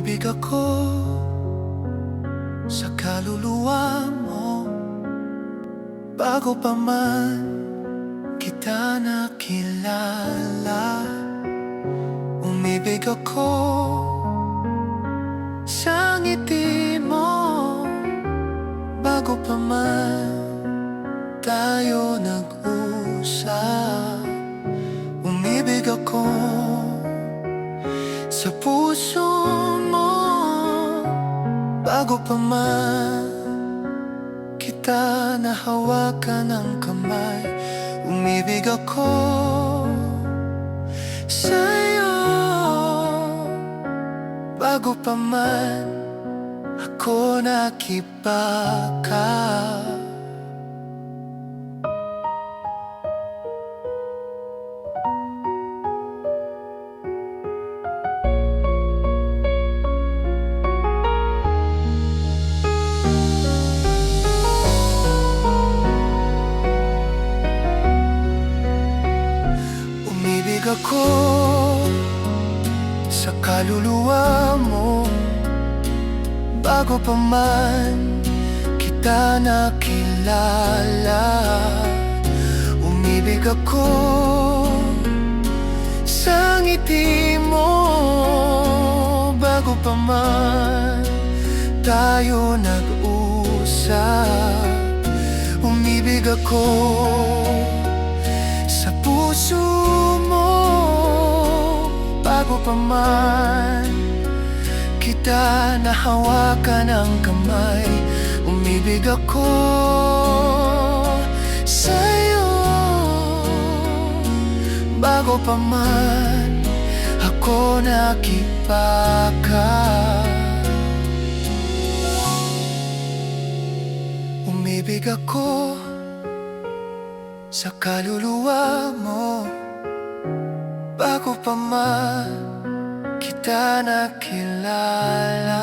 Umibig ako sa kaluluwa mo bago pa man kita nakilala. Umibig ako sa ngiti mo bago pa man tayo nag-usap. Umibig ako sa puso mo bago pa man kita nahawakan ng kamay. Umibig ako sa'yo bago pa man ako nakibaka. Umibig ako sa kaluluwa mo bago pa man kita nakilala. Umibig ako sa ngiti mo bago pa man tayo nag-usap. Umibig ako sa puso mo bago pa man kita nahawakan ng kamay. Umibig ako sa'yo bago pa man ako nakibaka. Umibig ako sa kaluluwa mo bago pa man kita nakilala.